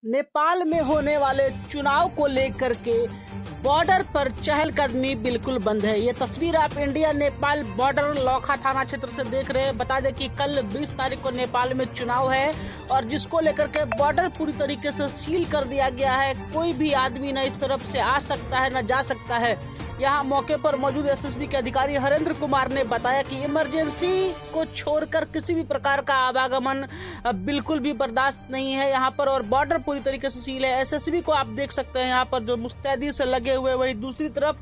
नेपाल में होने वाले चुनाव को लेकर के बॉर्डर पर चहलकदमी बिल्कुल बंद है। ये तस्वीर आप इंडिया नेपाल बॉर्डर लौखा थाना क्षेत्र से देख रहे हैं। बता दें कि कल 20 तारीख को नेपाल में चुनाव है और जिसको लेकर के बॉर्डर पूरी तरीके से सील कर दिया गया है। कोई भी आदमी न इस तरफ से आ सकता है न जा सकता है। यहाँ मौके पर मौजूद एसएसबी के अधिकारी हरेंद्र कुमार ने बताया कि इमरजेंसी को छोड़कर किसी भी प्रकार का आवागमन बिल्कुल भी बर्दाश्त नहीं है यहाँ पर और बॉर्डर पूरी तरीके से सील है। एसएसबी को आप देख सकते हैं यहाँ पर जो मुस्तैदी से लगे हुए, वही दूसरी तरफ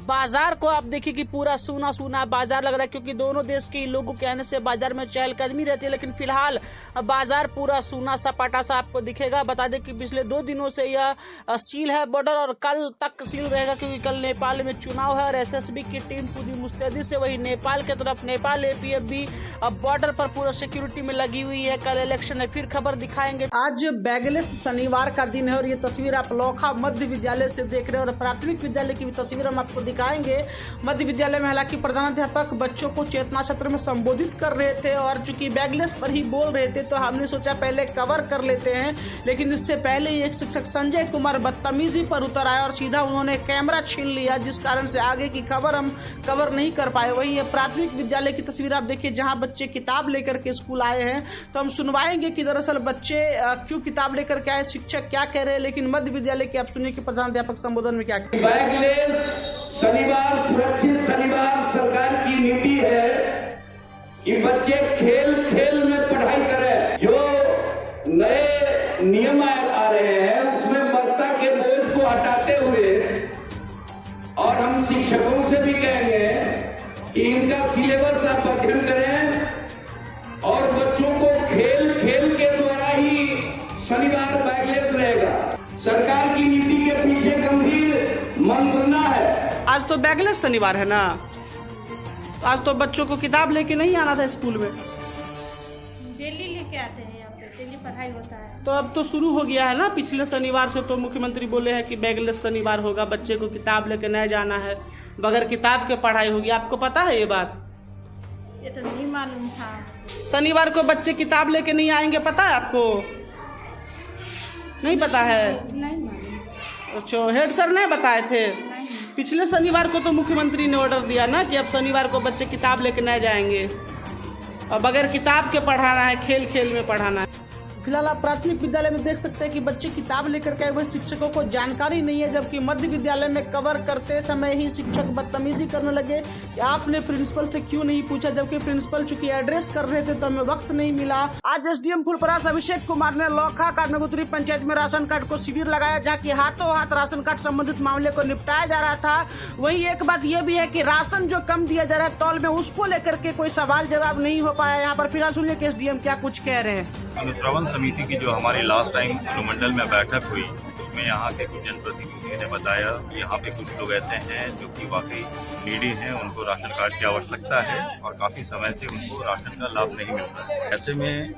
बाजार को आप देखिए कि पूरा सूना सूना बाजार लग रहा है, क्योंकि दोनों देश के लोगों के आने से बाजार में चहलकदमी रहती है। लेकिन फिलहाल बाजार पूरा सूना सपाटा सा आपको दिखेगा। बता दें कि पिछले 2 दिनों से यह सील है बॉर्डर और कल तक सील रहेगा, क्योंकि कल नेपाल में चुनाव है और एसएसबी की टीम पूरी मुस्तैदी से वही नेपाल के तरफ, नेपाल एपीएफ भी अब बॉर्डर पर पूरा सिक्योरिटी में लगी हुई है। कल इलेक्शन है, फिर खबर दिखाएंगे। आज बैगलेस शनिवार का दिन है और ये तस्वीर आप लौखा मध्य विद्यालय से देख रहे हैं और प्राथमिक विद्यालय की भी तस्वीर हम आपको दिखाएंगे। मध्य विद्यालय में हालांकि प्रधानाध्यापक बच्चों को चेतना सत्र में संबोधित कर रहे थे और चूंकि बैगलेस पर ही बोल रहे थे तो हमने सोचा पहले कवर कर लेते हैं, लेकिन इससे पहले एक शिक्षक संजय कुमार बदतमीजी पर उतर आए और सीधा उन्होंने कैमरा छीन लिया, जिस कारण से आगे की खबर हम कवर नहीं कर पाए। वही ये प्राथमिक विद्यालय की तस्वीर आप देखिए जहां बच्चे किताब लेकर के स्कूल आए हैं। तो हम सुनवाएंगे कि दरअसल बच्चे क्यों किताब लेकर के आए, शिक्षक क्या कह रहे हैं। लेकिन मध्य विद्यालय की आप सुनिए कि प्रधानाध्यापक संबोधन में क्या कह रहे हैं। बैगलेस शनिवार, सुरक्षित शनिवार सरकार की नीति है कि बच्चे खेल खेल में पढ़ाई करें। जो नए नियम आ रहे हैं उसमें बस्ता के बोझ को हटाते हुए और हम शिक्षकों से भी कहेंगे कि इनका सिलेबस आप अध्ययन करें और बच्चों को खेल खेल के द्वारा ही शनिवार बैगलेस रहेगा। सरकार की नीति के पीछे गंभीर मंत्रणा है। आज तो बैगलेस शनिवार है ना, आज तो बच्चों को किताब लेके नहीं आना था स्कूल में। डेली लेके आते हैं, यहाँ पे डेली पढ़ाई होता है। तो अब तो शुरू हो गया है ना, पिछले शनिवार से तो मुख्यमंत्री बोले हैं कि बैगलेस शनिवार होगा, बच्चे को किताब लेके नहीं जाना है, बगैर किताब के पढ़ाई होगी। आपको पता है ये बात? ये तो नहीं मालूम था। शनिवार को बच्चे किताब लेके नहीं आएंगे, पता है आपको? नहीं पता है? नहीं मालूम। अच्छा, हेड सर ने बताए थे? नहीं। पिछले शनिवार को तो मुख्यमंत्री ने ऑर्डर दिया ना कि अब शनिवार को बच्चे किताब लेके नहीं जाएंगे और बगैर किताब के पढ़ाना है, खेल खेल में पढ़ाना है। फिलहाल आप प्राथमिक विद्यालय में देख सकते हैं कि बच्चे किताब लेकर के आए, शिक्षकों को जानकारी नहीं है, जबकि मध्य विद्यालय में कवर करते समय ही शिक्षक बदतमीजी करने लगे कि आपने प्रिंसिपल से क्यों नहीं पूछा, जबकि प्रिंसिपल चूंकि एड्रेस कर रहे थे तो हमें वक्त नहीं मिला। आज एसडीएम फुलपरास अभिषेक कुमार ने लौखा का नगुतरी पंचायत में राशन कार्ड को शिविर लगाया, जहाँ की हाथों हाथ राशन कार्ड संबंधित मामले को निपटाया जा रहा था। वही एक बात यह भी है कि राशन जो कम दिया जा रहा है तौल में, उसको लेकर के कोई सवाल जवाब नहीं हो पाया। यहाँ पर फिलहाल सुनिए कि एसडीएम क्या कुछ कह रहे हैं। अनुश्रवण समिति की जो हमारी लास्ट टाइम मंडल में बैठक हुई, उसमें यहाँ के कुछ जनप्रतिनिधियों ने बताया कि यहाँ पे कुछ लोग ऐसे हैं जो कि वाकई नीडी हैं, उनको राशन कार्ड की आवश्यकता है और काफी समय से उनको राशन का लाभ नहीं मिल रहा है। ऐसे में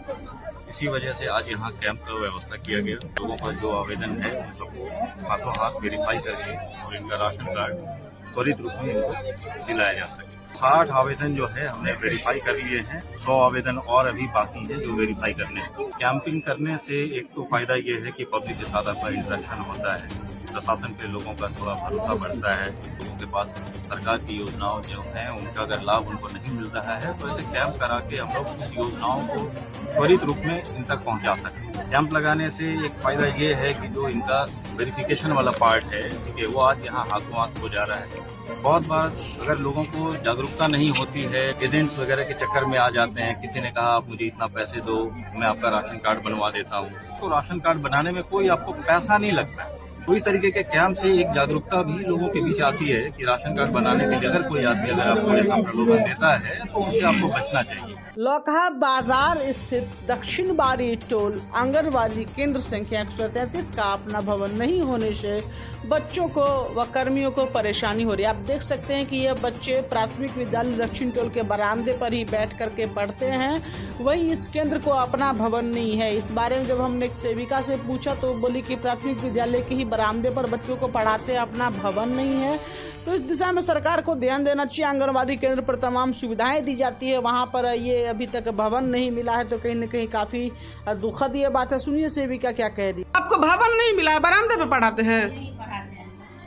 इसी वजह से आज यहाँ कैंप का व्यवस्था किया गया। लोगों का जो आवेदन है उन सबको हाथों हाथ वेरीफाई करके और इनका राशन कार्ड त्वरित रूप में इनको दिलाया जा सके। 60 आवेदन जो है हमने वेरीफाई कर लिए हैं, 100 आवेदन और अभी बाकी हैं जो वेरीफाई करने हैं। कैंपिंग करने से एक तो फायदा ये है कि पब्लिक के साथ आपका इंटरेक्शन होता है, प्रशासन पे लोगों का थोड़ा भरोसा बढ़ता है, लोगों के पास सरकार की योजनाओं जो हैं उनका अगर लाभ उनको नहीं मिल रहा है तो ऐसे कैंप करा के हम लोग उस योजनाओं को त्वरित रूप में इन तक पहुंचा सकते हैं। कैंप लगाने से एक फायदा ये है कि जो इनका वेरिफिकेशन वाला पार्ट है, ठीक है, वो आज यहाँ हाथों हाथ हो जा रहा है। बहुत बार अगर लोगों को जागरूकता नहीं होती है, एजेंट्स वगैरह के चक्कर में आ जाते हैं, किसी ने कहा आप मुझे इतना पैसे दो, मैं आपका राशन कार्ड बनवा देता हूँ, तो राशन कार्ड बनाने में कोई आपको पैसा नहीं लगता है। तो इस तरीके के कैंप से एक जागरूकता भी लोगों के बीच आती है कि राशन कार्ड बनाने के लिए अगर कोई आदमी अगर आपको ऐसा प्रलोभन देता है तो उससे आपको बचना चाहिए। लौखा बाजार स्थित दक्षिण बारी टोल आंगनबाड़ी केंद्र संख्या 133 का अपना भवन नहीं होने से बच्चों को व कर्मियों को परेशानी हो रही है। आप देख सकते हैं कि ये बच्चे प्राथमिक विद्यालय दक्षिण टोल के बरामदे पर ही बैठ करके पढ़ते हैं, वही इस केंद्र को अपना भवन नहीं है। इस बारे में जब हमने एक सेविका से पूछा तो बोली कि प्राथमिक विद्यालय के ही बरामदे पर बच्चों को पढ़ाते हैं, अपना भवन नहीं है। तो इस दिशा में सरकार को ध्यान देना चाहिए। आंगनबाड़ी केंद्र पर तमाम सुविधाएं दी जाती है, वहां पर ये अभी तक भवन नहीं मिला है, तो कहीं न कहीं काफी दुखद ये बात है। सुनिए सेविका क्या कह रही है। आपको भवन नहीं मिला है, बरामदे पे पढ़ाते हैं,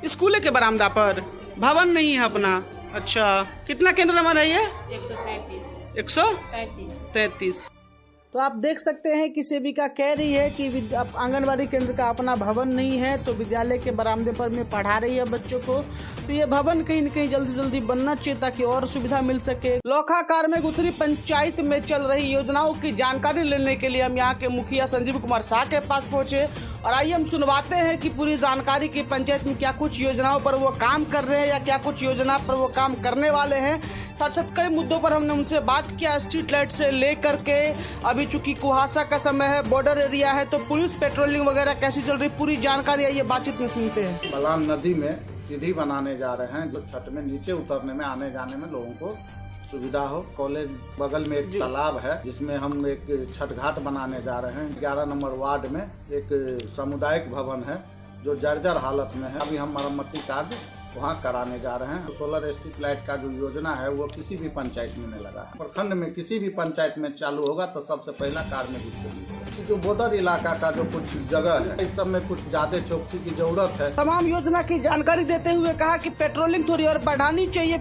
स्कूल के बरामदा पर, भवन नहीं है अपना। अच्छा, कितना केंद्र नंबर है ये? 133। तो आप देख सकते हैं कि सेविका कह रही है कि आंगनबाड़ी केंद्र का अपना भवन नहीं है, तो विद्यालय के बरामदे पर में पढ़ा रही है बच्चों को। तो ये भवन कहीं न कहीं जल्दी से जल्दी बनना चाहिए ताकि और सुविधा मिल सके। लोखाकार में गुथरी पंचायत में चल रही योजनाओं की जानकारी लेने के लिए हम यहाँ के मुखिया संजीव कुमार शाह के पास पहुंचे और आइए हम सुनवाते हैं कि पूरी जानकारी की पंचायत में क्या कुछ योजनाओं पर वो काम कर रहे हैं या क्या कुछ योजना पर वो काम करने वाले हैं। साथ साथ कई मुद्दों पर हमने उनसे बात किया, स्ट्रीट लाइट से लेकर के अभी चूंकि कुहासा का समय है, बॉर्डर एरिया है, तो पुलिस पेट्रोलिंग वगैरह कैसी चल रही, पूरी जानकारी ये बातचीत में सुनते हैं। बलान नदी में सीढ़ी बनाने जा रहे हैं, जो छत में नीचे उतरने में आने जाने में लोगों को सुविधा हो। कॉलेज बगल में एक तालाब है जिसमें हम एक छठ घाट बनाने जा रहे हैं। 11 नंबर वार्ड में एक सामुदायिक भवन है जो जर्जर हालत में है, अभी हम मरम्मती कार्य वहाँ कराने जा रहे हैं। सोलर स्ट्रीट लाइट का जो योजना है वो किसी भी पंचायत में नहीं लगा है। प्रखंड में किसी भी पंचायत में चालू होगा तो सबसे पहला कार्य में जुटेगी। जो बॉर्डर इलाका का जो कुछ जगह है, इस सब में कुछ ज्यादा चौकसी की जरूरत है। तमाम योजना की जानकारी देते हुए कहा कि पेट्रोलिंग थोड़ी और बढ़ानी चाहिए।